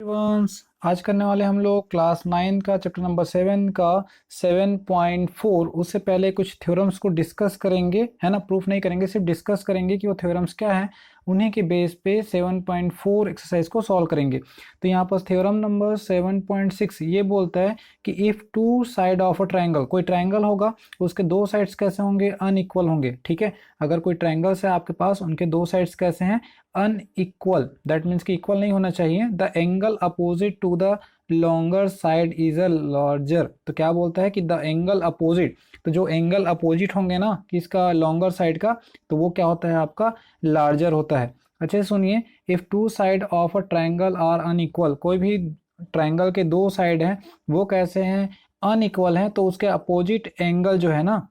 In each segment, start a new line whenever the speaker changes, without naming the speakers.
वंश आज करने वाले हम लोग क्लास 9 का चैप्टर नंबर 7 का 7.4। उससे पहले कुछ थ्योरम्स को डिस्कस करेंगे, है ना। प्रूफ नहीं करेंगे, सिर्फ डिस्कस करेंगे कि वो थ्योरम्स क्या हैं। उन्हीं के बेस पे 7.4 एक्सरसाइज को सॉल्व करेंगे। तो यहाँ पर थ्योरम नंबर 7.6 ये बोलता है कि if two side of a triangle, कोई ट्रायंगल होगा उसके दो साइड्स कैसे होंगे, अनइक्वल होंगे। ठीक है, अगर कोई ट्रायंगल्स है आपके पास, उनके दो साइड्स कैसे हैं, अनइक्वल। दैट मीन्स कि इक्वल नहीं होना चाहिए। The angle opposite to the longer side is a larger. तो क्या बोलता है कि द एंगल अपोजिट, तो जो एंगल अपोजिट होंगे ना किसका, लॉन्गर साइड का, तो वो क्या होता है आपका, लार्जर होता है। अच्छे सुनिए, if two side of a triangle are unequal, कोई भी ट्रायंगल के दो साइड हैं वो कैसे हैं, अनइक्वल हैं, तो उसके अपोजिट एंगल जो है ना,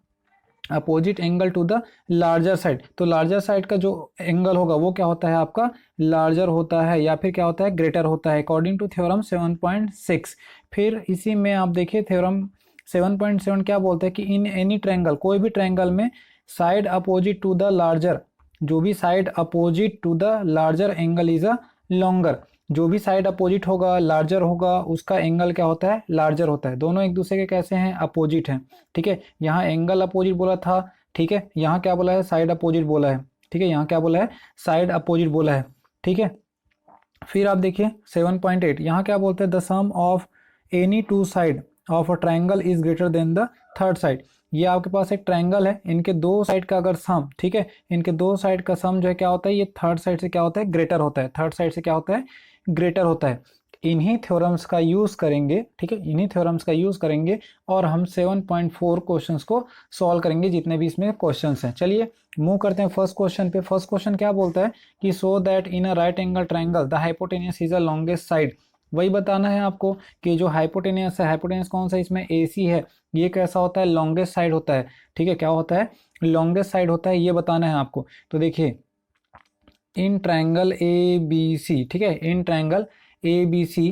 opposite angle to the larger side, तो लार्जर साइड का जो एंगल होगा वो क्या होता है आपका, लार्जर होता है, या फिर क्या होता है, ग्रेटर होता है, अकॉर्डिंग टू थ्योरम 7.6। फिर इसी में आप देखिए थ्योरम 7.7 क्या बोलता है कि इन एनी ट्रायंगल, कोई भी ट्रायंगल में side opposite to the larger, जो भी side opposite to the larger angle is a longer. जो भी साइड अपोजिट होगा, लार्जर होगा, उसका एंगल क्या होता है, लार्जर होता है। दोनों एक दूसरे के कैसे हैं, अपोजिट हैं। ठीक है, यहाँ एंगल अपोजिट बोला था, ठीक है, यहाँ क्या बोला है, साइड अपोजिट बोला है। ठीक है, यहाँ क्या बोला है, साइड अपोजिट बोला है। ठीक है, फिर आप देखिए 7.8, यहाँ क्या बोलते हैं, the sum of any two side of a triangle is greater than the third side. ये आपके पास एक ट्राइंगल है, इनके दो साइड का अगर सम, ठीक है, इनके दो साइड का सम जो है क्या होता है, ये थर्ड साइड से क्या होता है, ग्रेटर होता है। थर्ड साइड से क्या होता है, ग्रेटर होता है। इन्हीं थ्योरम्स का यूज करेंगे, ठीक है, इन्हीं थ्योरम्स का यूज करेंगे और हम 7.4 क्वेश्चंस को सॉल्व करेंगे, जितने भी इसमें क्वेश्चंस हैं। चलिए मूव करते हैं फर्स्ट क्वेश्चन पे। फर्स्ट क्वेश्चन क्या बोलता है कि so that in a right angle triangle the hypotenuse is a longest side. वही बताना है आपको कि जो हाइपोटेन्यूस है, हाइपोटेन्यूस कौन सा, इसमें AC है, ये कैसा होता है, लॉन्गेस्ट साइड होता है। ठीक है, क्या होता है, लॉन्गेस्ट साइड होता है, ये बताना है आपको। तो देखिए इन ट्रायंगल ABC, ठीक है, इन ट्रायंगल ABC,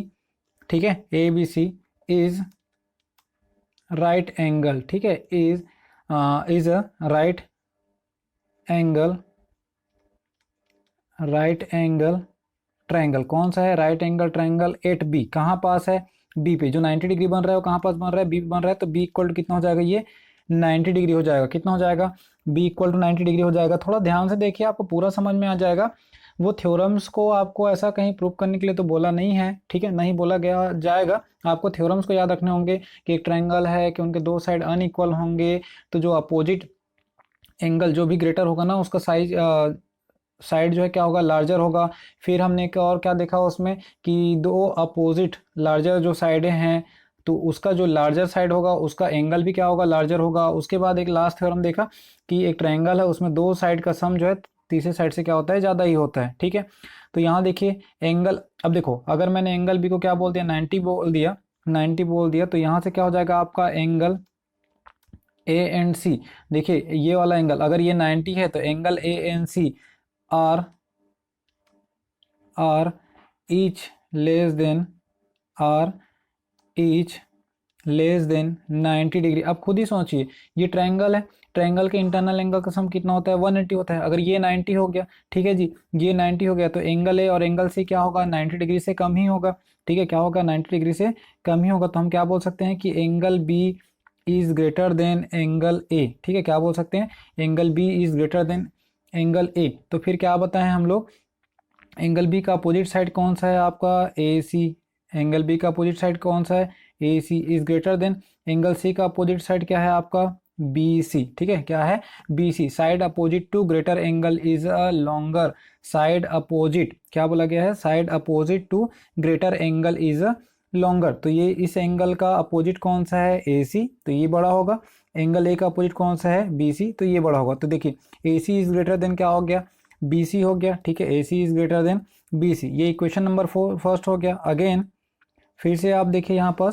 ठीक है, ABC इज राइट एंगल, ठीक है, is a angle right angle triangle. कौन सा है, right angle triangle at B. कहाँ पास है, बी पे। जो 90 डिग्री बन रहा है वो कहाँ पास बन रहा है, बी पे बन रहा है। तो बी इक्वल टू कितना हो जाएगा, ये 90 डिग्री हो जाएगा। कितना हो जाएगा, बी इक्वल टू 90 डिग्री हो जाएगा। थोड़ा ध्यान से देखिए, आपको पूरा समझ में आ जाएगा। वो थ्योरम्स को आपको ऐसा कहीं प्रूव करने के लिए तो बोला नहीं है, ठीक है, नहीं बोला गया जाएगा। आपको थ्योरम्स को याद रखने होंगे कि एक ट्रायंगल है कि उनके दो साइड अनइक्वल होंगे, तो जो अपोजिट एंगल जो भी ग्रेटर होगा ना, उसका साइज साइड जो है क्या होगा, लार्जर होगा। फिर हमने क्या और क्या देखा उसमें कि दो अपोजिट लार्जर जो साइडें हैं, तो उसका जो लार्जर साइड होगा उसका एंगल भी क्या होगा, लार्जर होगा। उसके बाद एक लास्ट थ्योरम देखा कि एक ट्रायंगल है, उसमें दो साइड का सम जो है तीसरे साइड से क्या होता है, ज़्यादा ही होता है। ठीक है, तो यहाँ देखिए एंगल, अब देखो अगर मैंने एंगल बी को क्या बोल दिया, 90 बोल दिया, 90 बोल दिया, तो यहाँ से क्या हो जाएगा आपका एंगल ANC। देखिए ये वाला एंगल अगर ये 90 है तो angle ANC are are each less than are each less than 90 degree. अब खुद ही सोचिए, ये ट्रायंगल है, ट्रायंगल के इंटरनल एंगल का सम कितना होता है, 180 होता है। अगर ये 90 हो गया, ठीक है जी, ये 90 हो गया, तो एंगल ए और एंगल सी क्या होगा, 90 डिग्री से कम ही होगा। ठीक है, क्या होगा, 90 डिग्री से कम ही होगा। तो हम क्या बोल सकते हैं कि angle B is greater than angle A. ठीक है, क्या बोल सकते हैं, angle B is greater than angle A. तो फिर क्या बताएं हम लोग, एंगल बी का अपोजिट साइड कौन सा है आपका, AC। एंगल बी का अपोजिट साइड कौन सा है, AC is greater than angle C का अपोजिट साइड क्या है आपका, BC। ठीक है, क्या है, BC। Side opposite to greater angle is a longer. Side opposite क्या बोला गया है, side opposite to greater angle is a longer. तो ये इस एंगल का अपोजिट कौन सा है, AC, तो ये बड़ा होगा। एंगल ए का अपोजिट कौन सा है, BC, तो ये बड़ा होगा। तो देखिए AC इज ग्रेटर देन क्या हो गया, BC हो गया। ठीक है, AC is greater then BC, ये इक्वेशन नंबर फर्स्ट हो गया। अगेन फिर से आप देखिए यहाँ पर,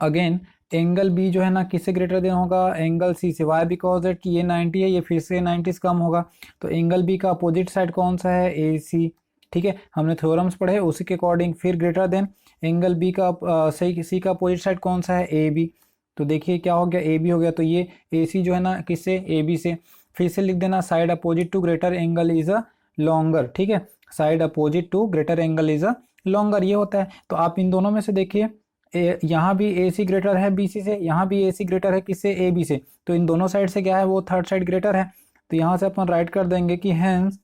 अगेन एंगल बी जो है ना किससे ग्रेटर देन होगा, एंगल सी से। वाई बिकॉज दैट कि ये 90 है, ये फिर से 90 से कम होगा। तो एंगल बी का अपोजिट साइड कौन सा है, AC। ठीक है, हमने थ्योरम्स पढ़े उसी के अकॉर्डिंग। फिर ग्रेटर देन एंगल बी का सही सी का अपोजिट साइड कौन सा है, AB। तो देखिए क्या हो गया, AB हो गया। तो ये AC जो है ना किससे, AB से। फिर से लिख देना, side opposite to greater angle is a longer. ठीक है, side opposite to greater angle is a longer ये होता है। तो आप इन दोनों में से देखिए, यहाँ भी ए सी ग्रेटर है बी सी से, यहाँ भी ए सी ग्रेटर है किससे, ए बी से। तो इन दोनों साइड से क्या है, वो थर्ड साइड ग्रेटर है। तो यहाँ से अपन राइट कर देंगे कि हैंस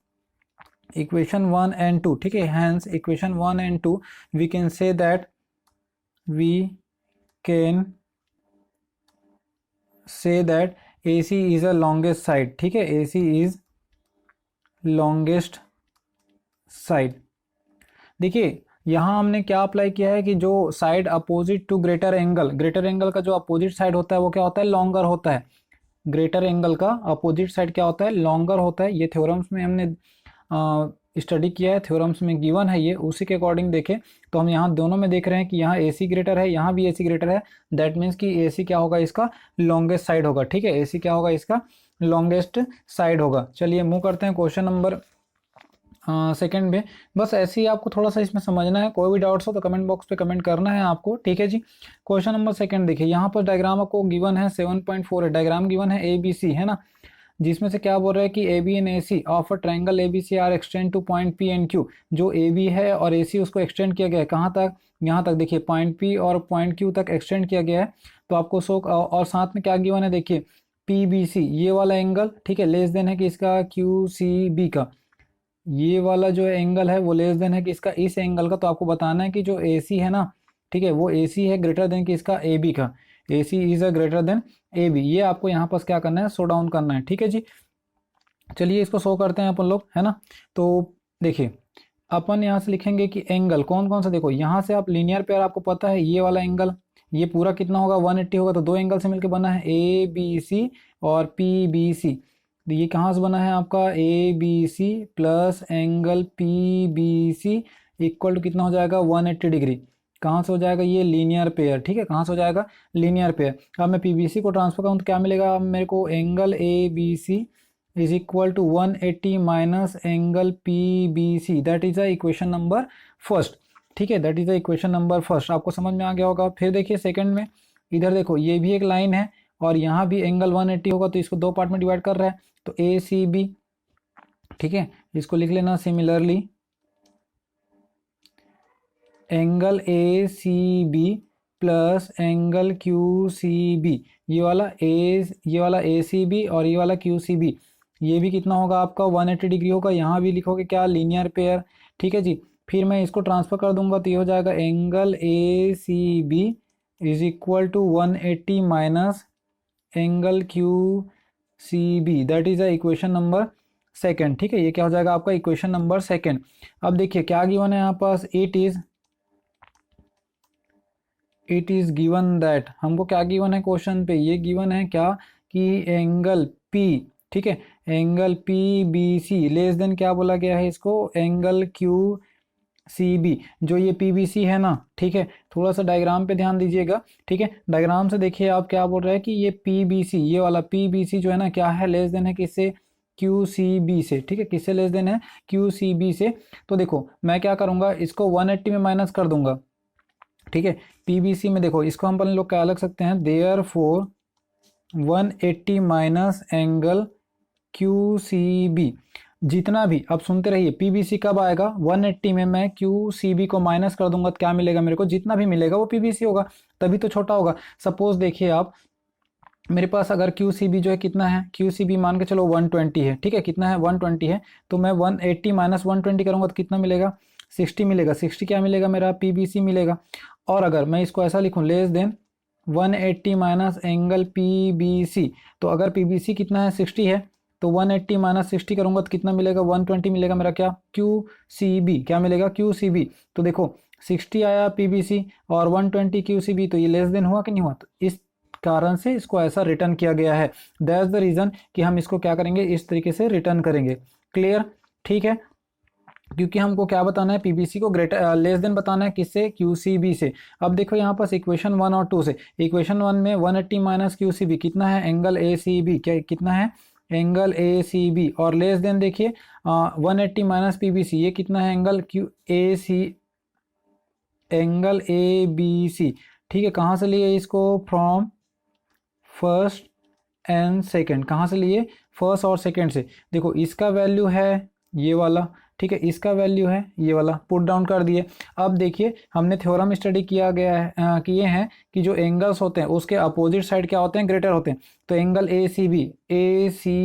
इक्वेशन 1 एंड 2, ठीक है, hence equation 1 and 2 we can say that we can say that A C is a longest side, ठीक है, A C is longest side. देखिए यहाँ हमने क्या अप्लाई किया है कि जो side opposite to greater angle, greater angle का जो अपोजिट साइड होता है वो क्या होता है, लॉन्गर होता है। ग्रेटर एंगल का अपोजिट साइड क्या होता है, लॉन्गर होता है। ये थ्योरम्स में हमने स्टडी किया है, थ्योरम्स में गिवन है ये, उसी के अकॉर्डिंग देखें तो हम यहाँ दोनों में देख रहे हैं कि यहाँ ए सी ग्रेटर है, यहाँ भी ए सी ग्रेटर है। दैट मीन्स कि ए सी क्या होगा, इसका लॉन्गेस्ट साइड होगा, ठीक है, ए सी क्या होगा, इसका लॉन्गेस्ट साइड होगा। चलिए मूव करते हैं क्वेश्चन नंबर सेकंड में। बस ऐसे ही आपको थोड़ा सा इसमें समझना है, कोई भी डाउट्स हो तो कमेंट बॉक्स पे कमेंट करना है आपको, ठीक है जी। क्वेश्चन नंबर सेकंड देखिए, यहाँ पर डायग्राम आपको गिवन है 7.4 है, डायग्राम गिवन है ए बी सी, है ना, जिसमें से क्या बोल रहा है कि A B and A C of a triangle A B C are extend to point P and Q. जो ए बी है और ए सी उसको एक्सटेंड किया गया है कहाँ तक, यहाँ तक, देखिए पॉइंट पी और पॉइंट क्यू तक एक्सटेंड किया गया है। तो आपको शो, और साथ में क्या गिवन है देखिए, पी बी सी ये वाला एंगल, ठीक है, लेस देन है कि इसका क्यू सी बी का, ये वाला जो एंगल है वो लेस देन है कि इसका इस एंगल का। तो आपको बताना है कि जो ए सी है ना, ठीक है, वो ए सी है ग्रेटर देन कि इसका ए बी का, A C is a greater than A B. ये आपको यहाँ पर क्या करना है, शो डाउन करना है, ठीक है जी। चलिए इसको शो करते हैं अपन लोग, है ना। तो देखिए अपन यहाँ से लिखेंगे कि एंगल कौन कौन सा, देखो यहाँ से आप लीनियर पेयर, आपको पता है ये वाला एंगल, ये पूरा कितना होगा 180 होगा। तो दो एंगल से मिलकर बना है ए बी सी और पी बी सी। ये कहाँ से बना है आपका, A B C plus angle P B C equal to कितना हो जाएगा 180 डिग्री। कहाँ से हो जाएगा, ये लीनियर पेयर, ठीक है, कहाँ से हो जाएगा, लीनियर पेयर। अब मैं पी बी सी को ट्रांसफर करूँ तो क्या मिलेगा मेरे को, angle A B C is equal to 180 minus angle P B C, that is the equation number first, ठीक है, that is the equation number first. आपको समझ में आ गया होगा। फिर देखिए सेकंड में, इधर देखो ये भी एक लाइन है और यहाँ भी एंगल 180 होगा, तो इसको दो पार्ट में डिवाइड कर रहा है, तो ए सी बी, ठीक है, इसको लिख लेना similarly angle A C B plus angle Q C B. ये वाला ए सी बी और ये वाला क्यू सी बी, ये भी कितना होगा आपका 180 डिग्री होगा। यहाँ भी लिखोगे क्या, लीनियर पेयर, ठीक है जी। फिर मैं इसको ट्रांसफर कर दूंगा तो ये हो जाएगा angle A C B is equal to 180 minus angle Q C B, that is the equation number second, ठीक है, ये क्या हो जाएगा आपका इक्वेशन नंबर सेकेंड। अब देखिए क्या गिवन है यहाँ पास, इट इज गिवन दैट, हमको क्या गिवन है क्वेश्चन पे, ये गिवन है क्या कि एंगल पी, ठीक है, angle P B C less than क्या बोला गया है इसको, एंगल क्यू सी बी। जो ये पी बी सी है ना, ठीक है, थोड़ा सा डायग्राम पे ध्यान दीजिएगा, ठीक है, डायग्राम से देखिए आप क्या बोल रहे हैं कि ये पी बी सी, ये वाला पी बी सी जो है ना, क्या है, लेस देन है किससे, क्यू सी बी से, ठीक है, किससे लेस देन है, क्यू सी बी से। तो देखो मैं क्या करूँगा, इसको 180 में माइनस कर दूंगा, ठीक है, पीबीसी में देखो इसको हम अपन लोग क्या लग सकते हैं, therefore 180 minus angle Q C B, जितना भी, अब सुनते रहिए, पीबीसी कब आएगा, 180 में मैं क्यू सी बी को माइनस कर दूंगा तो क्या मिलेगा मेरे को, जितना भी मिलेगा वो पीबीसी होगा, तभी तो छोटा होगा। सपोज देखिए आप, मेरे पास अगर क्यू सी बी जो है कितना है, क्यू सी बी मान के चलो 120 है, ठीक है, कितना है 120 है, तो मैं 180 माइनस 120 करूँगा तो कितना मिलेगा, 60 मिलेगा। 60 क्या मिलेगा मेरा, पीबीसी मिलेगा। और अगर मैं इसको ऐसा लिखूं, less than 180 minus angle PBC, तो अगर पीबीसी कितना है 60 है, तो 180 माइनस 60 करूंगा तो कितना मिलेगा, 120 मिलेगा मेरा क्या, क्यू सी बी, क्या मिलेगा, क्यू सी बी। तो देखो 60 आया पीबीसी और 120 क्यू सी बी, तो ये लेस देन हुआ कि नहीं हुआ, तो इस कारण से इसको ऐसा रिटर्न किया गया है। दैट्स द रीज़न कि हम इसको क्या करेंगे, इस तरीके से रिटर्न करेंगे। क्लियर, ठीक है, क्योंकि हमको क्या बताना है, पीबीसी को ग्रेटर लेस देन बताना है किससे, क्यूसीबी से। अब देखो यहाँ पास इक्वेशन 1 और 2 से, इक्वेशन 1 में 180 माइनस क्यूसीबी कितना है, एंगल ए सी बी, क्या कितना है, एंगल ए सी बी, और लेस देन देखिए 180 माइनस पीबीसी, ये कितना है, angle Q A C, angle A B C, ठीक है। कहाँ से लिए इसको, फ्रॉम फर्स्ट एंड सेकेंड, कहाँ से लिए, फर्स्ट और सेकेंड से। देखो इसका वैल्यू है ये वाला, ठीक है, इसका वैल्यू है ये वाला, पुट डाउन कर दिए। अब देखिए हमने थ्योरम स्टडी किया गया है किए हैं कि जो एंगल्स होते हैं उसके अपोजिट साइड क्या होते हैं, ग्रेटर होते हैं। तो एंगल ए सी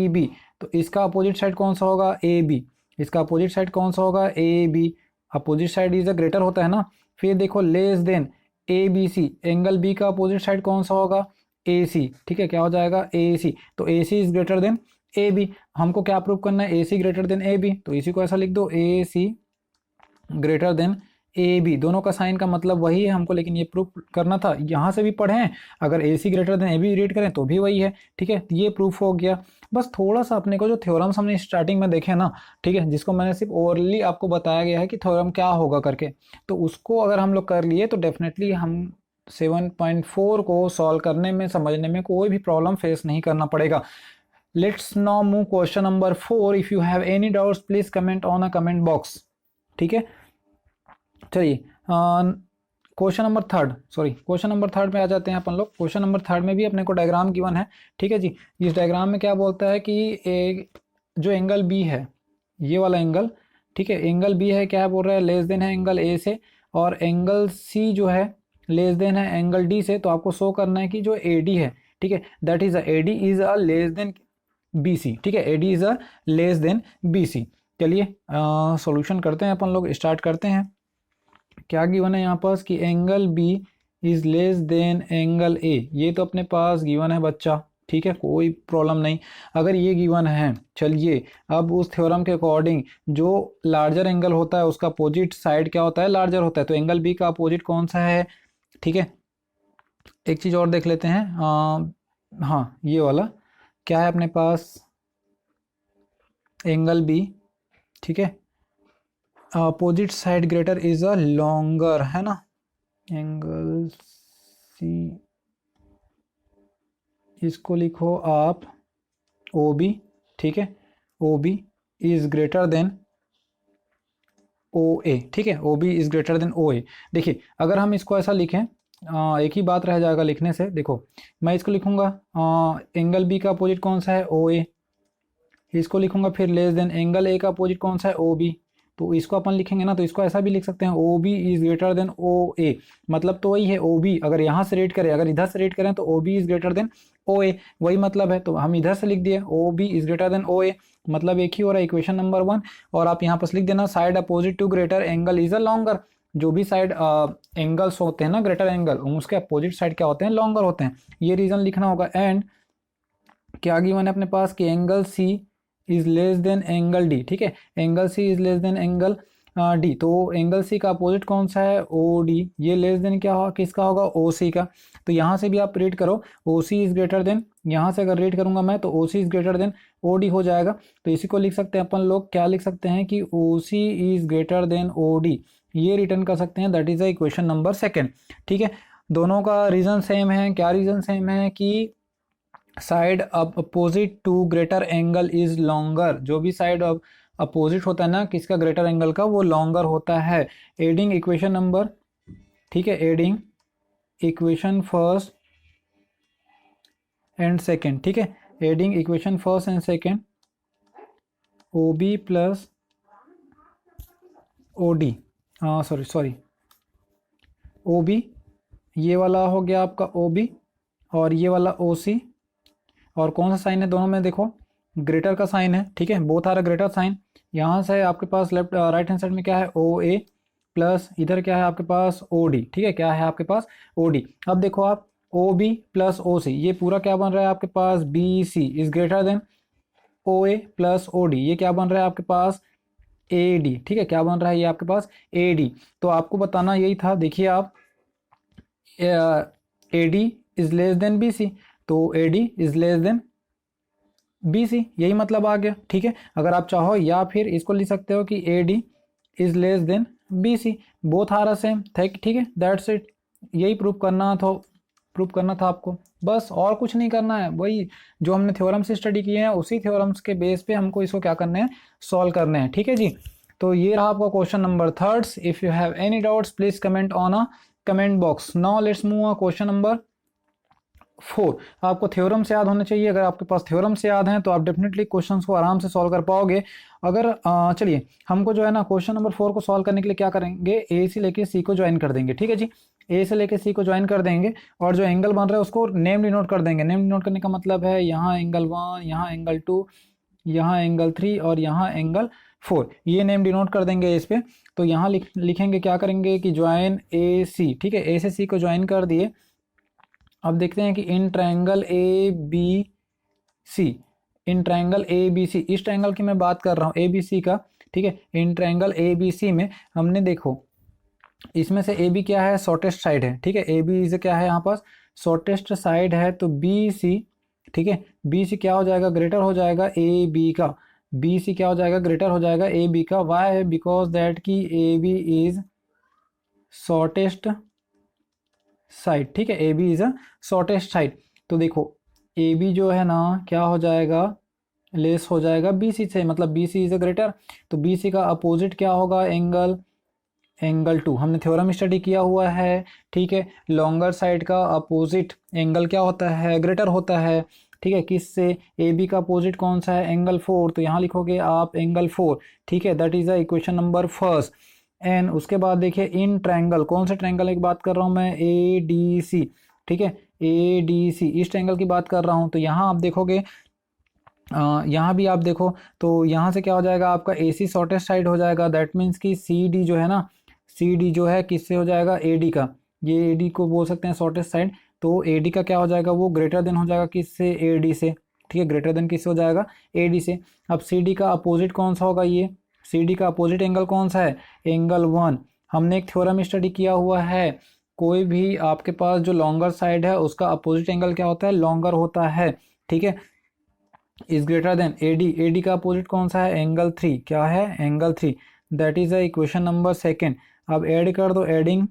बी, तो इसका अपोजिट साइड कौन सा होगा, ए बी। इसका अपोजिट साइड कौन सा होगा, A B. Opposite side is a greater होता है ना। फिर देखो less than A B C, angle B का अपोजिट साइड कौन सा होगा, ए सी। ठीक है, क्या हो जाएगा, ए सी। तो A C is greater than A B. हमको क्या प्रूव करना है, A C greater than A B. तो इसी को ऐसा लिख दो, A C greater than A B. दोनों का साइन का मतलब वही है हमको, लेकिन ये प्रूफ करना था। यहाँ से भी पढ़े हैं, अगर A C greater than A B read करें तो भी वही है। ठीक है, ये प्रूफ हो गया। बस थोड़ा सा अपने को जो थ्योरम्स हमने स्टार्टिंग में देखे ना, ठीक है, जिसको मैंने सिर्फ ओवरली आपको बताया गया है कि थ्योरम क्या होगा करके, तो उसको अगर हम लोग कर लिए तो डेफिनेटली हम 7.4 को सॉल्व करने में, समझने में कोई भी प्रॉब्लम फेस नहीं करना पड़ेगा। Let's now move question number 4। If you have any doubts please comment on a comment box. ठीक है, चलिए question number third, question number third में आ जाते हैं अपन लोग। क्वेश्चन नंबर थर्ड में भी अपने को डायग्राम गिवन है। ठीक है जी, इस डायग्राम में क्या बोलता है कि जो एंगल बी है, ये वाला एंगल, ठीक है, एंगल बी है, क्या बोल रहा है, लेस देन है एंगल ए से, और एंगल सी जो है लेस देन है एंगल डी से। तो आपको शो करना है कि जो ए डी है, ठीक है, that is A D is a less than B C. ठीक है, A D is a less than B C. चलिए सॉल्यूशन करते हैं अपन लोग, स्टार्ट करते हैं। क्या गिवन है यहाँ पास कि angle B is less than angle A, ये तो अपने पास गिवन है बच्चा। ठीक है, कोई प्रॉब्लम नहीं। अगर ये गिवन है, चलिए अब उस थ्योरम के अकॉर्डिंग जो लार्जर एंगल होता है उसका अपोजिट साइड क्या होता है, लार्जर होता है। तो एंगल बी का अपोजिट कौन सा है, ठीक है। एक चीज़ और देख लेते हैं, हाँ ये वाला क्या है अपने पास, एंगल बी, ठीक है, opposite side greater is a longer, है ना। एंगल सी, इसको लिखो आप ओ बी, ठीक है, O B is greater than O A. ठीक है, O B is greater than O A. देखिए अगर हम इसको ऐसा लिखें, एक ही बात रह जाएगा लिखने से। देखो मैं इसको लिखूंगा, एंगल बी का अपोजिट कौन सा है, ओ ए, इसको लिखूंगा। फिर लेस देन एंगल ए का अपोजिट कौन सा है, ओ बी। तो इसको अपन लिखेंगे ना, तो इसको ऐसा भी लिख सकते हैं, O B is greater than O A. मतलब तो वही है, ओ बी अगर यहाँ से रेट करें, अगर इधर से रेट करें तो O B is greater than O A, वही मतलब है। तो हम इधर से लिख दिए O B is greater than O A, मतलब एक ही हो रहा है, इक्वेशन नंबर 1। और आप यहाँ पर लिख देना side opposite to greater angle is a longer. जो भी साइड एंगल्स होते हैं ना, ग्रेटर एंगल, उसके अपोजिट साइड क्या होते हैं, लॉन्गर होते हैं। ये रीजन लिखना होगा। एंड क्या गिवन है अपने पास कि angle C is less than angle D. ठीक है, angle C is less than angle D. तो एंगल सी का अपोजिट कौन सा है, ओ डी। ये लेस देन क्या होगा, किसका होगा, ओ सी का। तो यहाँ से भी आप रीड करो, O C is greater than, यहाँ से अगर रीड करूंगा मैं तो O C is greater than O D हो जाएगा। तो इसी को लिख सकते हैं अपन लोग, क्या लिख सकते हैं कि O C is greater than O D, ये रिटर्न कर सकते हैं। That is the equation number 2। ठीक है, दोनों का रीजन सेम है। क्या रीजन सेम है कि side opposite to greater angle is longer. जो भी साइड अपोजिट होता है ना किसका, ग्रेटर एंगल का, वो लॉन्गर होता है। एडिंग इक्वेशन नंबर, ठीक है, adding equation first and second. ठीक है, adding equation first and second, O B plus O D, sorry O B, ये वाला हो गया आपका ओ बी, और ये वाला ओ सी। और कौन सा साइन है दोनों में, देखो ग्रेटर का साइन है। ठीक है, बोथ आर ग्रेटर साइन। यहाँ से आपके पास लेफ्ट राइट हैंड साइड में क्या है, ओ ए, प्लस इधर क्या है आपके पास, ओ डी। ठीक है, क्या है आपके पास, ओ डी। अब देखो आप ओ बी प्लस ओ सी, ये पूरा क्या बन रहा है आपके पास, B C is greater than O A plus O D. ये क्या बन रहा है आपके पास, ए डी। ठीक है, क्या बन रहा है ये आपके पास, ए डी। तो आपको बताना यही था। देखिए आप A D is less than B C, तो A D is less than B C, यही मतलब आ गया। ठीक है, अगर आप चाहो या फिर इसको लिख सकते हो कि A D is less than B C, both are same. ठीक है, दैट्स इट। यही प्रूफ करना था आपको, बस और कुछ नहीं करना है। वही जो हमने थ्योरम से स्टडी किए हैं उसी थ्योरम्स के बेस पे हमको इसको क्या करने हैं, सॉल्व करने हैं। ठीक है जी, तो ये रहा आपका question number 3। If you have any doubts please comment on a comment box. Now let's move a question number 4। आपको थ्योरम से याद होने चाहिए। अगर आपके पास थ्योरम से याद हैं तो आप डेफिनेटली क्वेश्चंस को आराम से सॉल्व कर पाओगे। अगर चलिए हमको जो है ना क्वेश्चन नंबर 4 को सॉल्व करने के लिए क्या करेंगे, ए से लेके सी को ज्वाइन कर देंगे। ठीक है जी, ए से लेके सी को ज्वाइन कर देंगे और जो एंगल बन रहा है उसको नेम डिनोट कर देंगे। नेम डिनोट करने का मतलब है यहाँ एंगल 1, यहाँ एंगल 2, यहाँ एंगल 3 और यहाँ एंगल 4, ये नेम डिनोट कर देंगे इस पे। तो यहाँ लिखेंगे क्या करेंगे कि ज्वाइन ए सी। ठीक है, ए से सी को ज्वाइन कर दिए। अब देखते हैं कि in triangle A B C, in triangle A B C, इस ट्रायंगल की मैं बात कर रहा हूँ ए बी सी का। ठीक है, इन ट्रायंगल ए बी सी में हमने देखो इसमें से ए बी क्या है, शॉर्टेस्ट साइड है। ठीक है, ए बी से क्या है यहाँ पास शॉर्टेस्ट साइड है, तो बी सी। ठीक है, बी सी क्या हो जाएगा, ग्रेटर हो जाएगा ए बी का। बी सी क्या हो जाएगा, ग्रेटर हो जाएगा ए बी का। वाई है, बिकॉज दैट की A B is shortest side. ठीक है, A B is a shortest side. तो देखो ए बी जो है ना क्या हो जाएगा, लेस हो जाएगा बी सी से, मतलब B C is a greater. तो बी सी का अपोजिट क्या होगा, एंगल 2। हमने थ्योरम स्टडी किया हुआ है। ठीक है, लॉन्गर साइड का अपोजिट एंगल क्या होता है, ग्रेटर होता है। ठीक है, किससे, ए बी का अपोजिट कौन सा है, एंगल 4। तो यहाँ लिखोगे आप एंगल 4। ठीक है, that is the equation number first. And उसके बाद देखिए इन ट्रायंगल, कौन से ट्रायंगल की बात कर रहा हूँ मैं, ए डी सी। ठीक है, ए डी सी इस ट्रायंगल की बात कर रहा हूँ। तो यहाँ आप देखोगे यहाँ भी आप देखो तो यहाँ से क्या हो जाएगा आपका ए सी शॉर्टेस्ट साइड हो जाएगा। दैट मीन्स कि सी डी जो है ना, सी डी जो है किससे हो जाएगा, ए डी का। ये ए डी को बोल सकते हैं शॉर्टेस्ट साइड। तो ए डी का क्या हो जाएगा, वो ग्रेटर देन हो जाएगा किससे, ए डी से। ठीक है, ग्रेटर देन किससे हो जाएगा, ए डी से। अब सी डी का अपोजिट कौन सा होगा, ये सी डी का अपोजिट एंगल कौन सा है, एंगल 1। हमने एक थ्योरम स्टडी किया हुआ है, कोई भी आपके पास जो लॉन्गर साइड है उसका अपोजिट एंगल क्या होता है, लॉन्गर होता है। ठीक है, is greater than A D. A D का अपोजिट कौन सा है, एंगल 3। क्या है, angle 3। That is the equation number second. अब ऐड कर दो, एडिंग।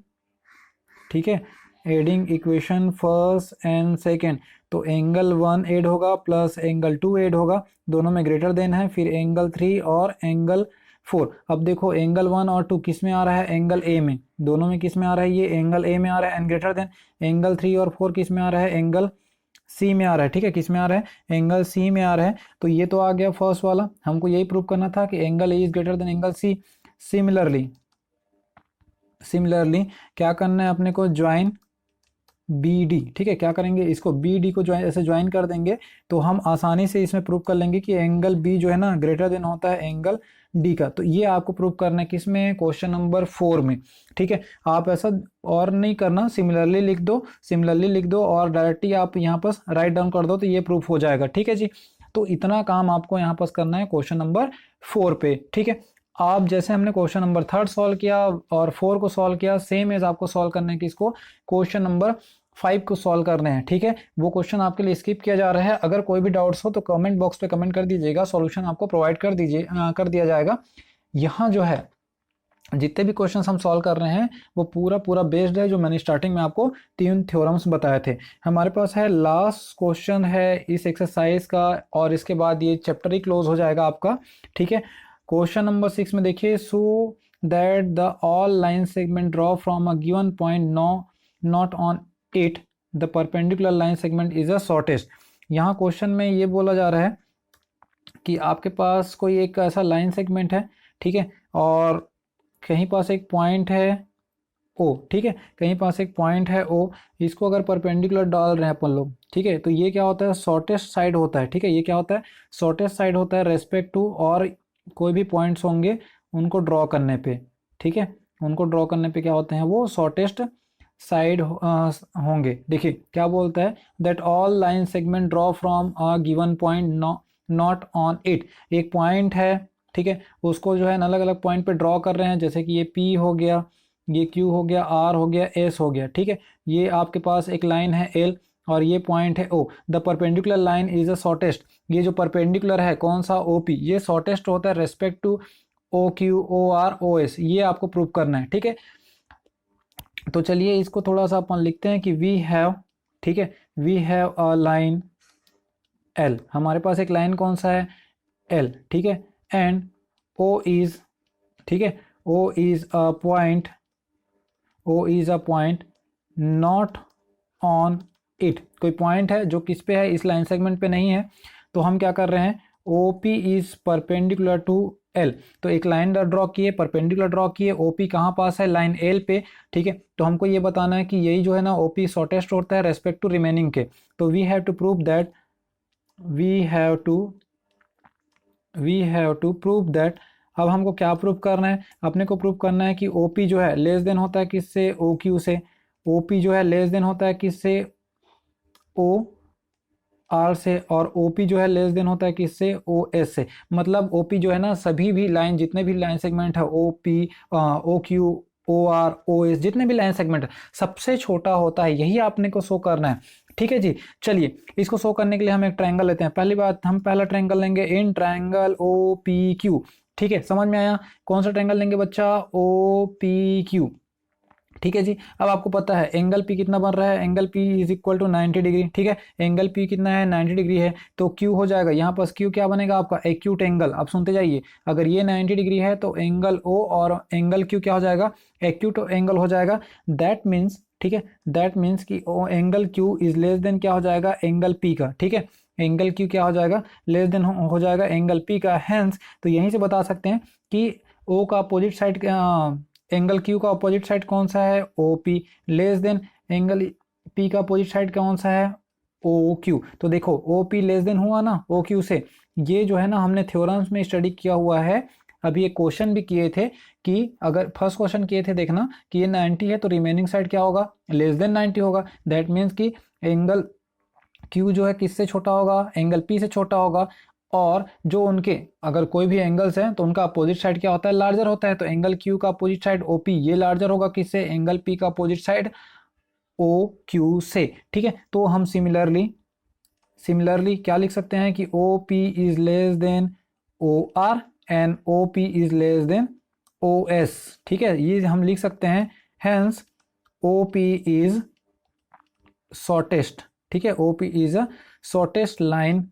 ठीक है, adding equation first and second. तो एंगल 1 ऐड होगा प्लस एंगल 2 ऐड होगा, दोनों में ग्रेटर देन है। फिर एंगल 3 और एंगल 4। अब देखो एंगल 1 और 2 किस में आ रहा है, एंगल ए में। दोनों में किस में आ रहा है, ये एंगल ए में आ रहा है एंड ग्रेटर देन। एंगल 3 और 4 किस में आ रहा है, एंगल सी में आ रहा है। ठीक है, किस में आ रहा है, एंगल सी में आ रहा है। तो ये तो आ गया फर्स्ट वाला। हमको यही प्रूव करना था कि angle A is greater than angle C. Similarly क्या करना है अपने को, ज्वाइन बी डी। ठीक है, क्या करेंगे, इसको बी डी को ज्वाइन, ऐसे ज्वाइन कर देंगे तो हम आसानी से इसमें प्रूव कर लेंगे कि एंगल बी जो है ना ग्रेटर देन होता है एंगल डी का। तो ये आपको प्रूव करना है किसमें, क्वेश्चन नंबर 4 में। ठीक है, आप ऐसा और नहीं करना, सिमिलरली लिख दो, सिमिलरली लिख दो और डायरेक्टली आप यहाँ पर राइट डाउन कर दो तो ये प्रूफ हो जाएगा। ठीक है जी, तो इतना काम आपको यहाँ पर करना है क्वेश्चन नंबर 4 पे। ठीक है, आप जैसे हमने क्वेश्चन नंबर 3 सॉल्व किया और 4 को सॉल्व किया, सेम एज आपको सॉल्व करने की इसको क्वेश्चन नंबर 5 को सॉल्व करने हैं। ठीक है, वो क्वेश्चन आपके लिए स्किप किया जा रहा है। अगर कोई भी डाउट्स हो तो कमेंट बॉक्स पे कमेंट कर दीजिएगा, सॉल्यूशन आपको प्रोवाइड कर दिया जाएगा। यहाँ जो है जितने भी क्वेश्चंस हम सॉल्व कर रहे हैं वो पूरा बेस्ड है जो मैंने स्टार्टिंग में आपको 3 थ्योरम्स बताए थे। हमारे पास है लास्ट क्वेश्चन है इस एक्सरसाइज का और इसके बाद ये चैप्टर ही क्लोज हो जाएगा आपका। ठीक है, क्वेश्चन नंबर 6 में देखिए, so that the all line segment draw from a given point not on it the perpendicular line segment is a shortest. यहाँ क्वेश्चन में ये बोला जा रहा है कि आपके पास कोई एक ऐसा लाइन सेगमेंट है। ठीक है, और कहीं पास एक पॉइंट है ओ। ठीक है, कहीं पास एक पॉइंट है ओ, इसको अगर परपेंडिकुलर डाल रहे हैं अपन लोग। ठीक है, तो ये क्या होता है, शॉर्टेस्ट साइड होता है। ठीक है, ये क्या होता है, शॉर्टेस्ट साइड होता है रेस्पेक्ट टू, और कोई भी पॉइंट्स होंगे उनको ड्रॉ करने पे। ठीक है, उनको ड्रॉ करने पे क्या होते हैं, वो शॉर्टेस्ट साइड होंगे। देखिए क्या बोलता है, that all line segment draw from a given point not on it. एक पॉइंट है, ठीक है, उसको जो है अलग अलग पॉइंट पे ड्रॉ कर रहे हैं, जैसे कि ये P हो गया, ये Q हो गया, R हो गया, S हो गया। ठीक है, ये आपके पास एक लाइन है L और ये पॉइंट है O। The perpendicular line is a shortest. ये जो परपेंडिकुलर है कौन सा, OP, ये शॉर्टेस्ट होता है respect to OQ, OR, OS। ये आपको प्रूव करना है। ठीक है, तो चलिए इसको थोड़ा सा अपन लिखते हैं कि वी हैव, ठीक है, we have a line L। हमारे पास एक लाइन कौन सा है, L। ठीक है, एंड O इज, ठीक है, O is a point, O is a point not on it, कोई पॉइंट है जो किस पे है, इस लाइन सेगमेंट पे नहीं है, तो हम क्या कर रहे हैं, OP is perpendicular to L। तो एक लाइन ड्रॉ किए, परपेंडिकुलर ड्रॉ किए, OP कहाँ पास है, लाइन L पे, ठीक है। तो हमको ये बताना है कि यही जो है ना OP शॉर्टेस्ट होता है रेस्पेक्ट टू रिमेनिंग के। तो we have to prove that, we have to prove that. अब हमको क्या प्रूव करना है, अपने को प्रूव करना है कि OP जो है लेस देन होता है किससे, OQ से। OP जो है लेस देन होता है किससे, OR से, और OP जो है लेस देन होता है किससे, OS से। मतलब OP जो है ना सभी भी लाइन, जितने भी लाइन सेगमेंट है, OP, OQ, OR, OS, जितने भी लाइन सेगमेंट है सबसे छोटा होता है, यही आपने को शो करना है, ठीक है जी। चलिए इसको शो करने के लिए हम एक ट्रायंगल लेते हैं। पहली बात, हम पहला ट्रायंगल लेंगे इन ट्रायंगल OPQ, ठीक है, समझ में आया। कौन सा ट्रायंगल लेंगे बच्चा, OPQ, ठीक है जी। अब आपको पता है एंगल P कितना बन रहा है, angle P is equal to 90 degree, ठीक है। एंगल P कितना है, 90 डिग्री है, तो Q हो जाएगा यहाँ पर, Q क्या बनेगा आपका, एक्यूट एंगल। आप सुनते जाइए, अगर ये 90 डिग्री है तो एंगल O और एंगल Q क्या हो जाएगा, एक्यूट एंगल हो जाएगा। दैट मीन्स, ठीक है, दैट मीन्स कि angle Q is less than क्या हो जाएगा, एंगल P का, ठीक है। एंगल Q क्या हो जाएगा, लेस देन हो जाएगा एंगल P का। हैंस तो यहीं से बता सकते हैं कि O का अपोजिट साइड, एंगल Q का अपोजिट साइड कौन सा है, OP, less than angle P का अपोजिट साइड कौन सा है, OQ। तो देखो OP लेस देन हुआ ना OQ से। ये जो है ना हमने थ्योरम्स में स्टडी किया हुआ है। अभी एक क्वेश्चन भी किए थे कि अगर फर्स्ट क्वेश्चन किए थे, देखना कि ये 90 है तो रिमेनिंग साइड क्या होगा, लेस देन 90 होगा। दैट मीन्स कि एंगल Q जो है किससे छोटा होगा, एंगल P से छोटा होगा। और जो उनके अगर कोई भी एंगल्स हैं तो उनका अपोजिट साइड क्या होता है, लार्जर होता है। तो एंगल Q का अपोजिट साइड OP, ये लार्जर होगा किससे, एंगल P का अपोजिट साइड OQ से, ठीक है। तो हम सिमिलरली क्या लिख सकते हैं कि OP is less then OR and OP is less then OS, ठीक है, ये हम लिख सकते हैं। हैंस OP इज शॉर्टेस्ट, ठीक है, OP is a shortest line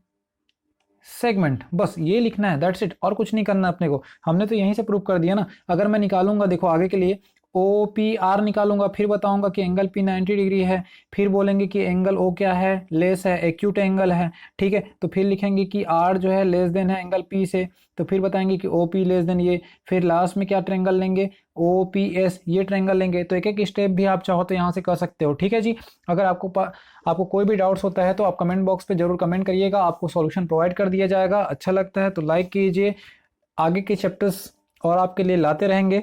segment. बस ये लिखना है, दैट्स इट, और कुछ नहीं करना अपने को। हमने तो यहीं से प्रूव कर दिया ना। अगर मैं निकालूंगा, देखो आगे के लिए OPR निकालूंगा, फिर बताऊंगा कि एंगल P 90 डिग्री है, फिर बोलेंगे कि एंगल O क्या है, लेस है, एक्यूट एंगल है, ठीक है। तो फिर लिखेंगे कि R जो है लेस देन है एंगल P से, तो फिर बताएंगे कि OP लेस देन ये, फिर लास्ट में क्या ट्रायंगल लेंगे, OPS, ये ट्रायंगल लेंगे। तो एक एक स्टेप भी आप चाहो तो यहाँ से कर सकते हो, ठीक है जी। अगर आपको कोई भी डाउट्स होता है तो आप कमेंट बॉक्स पे जरूर कमेंट करिएगा, आपको सॉल्यूशन प्रोवाइड कर दिया जाएगा। अच्छा लगता है तो लाइक कीजिए, आगे के चैप्टर्स और आपके लिए लाते रहेंगे।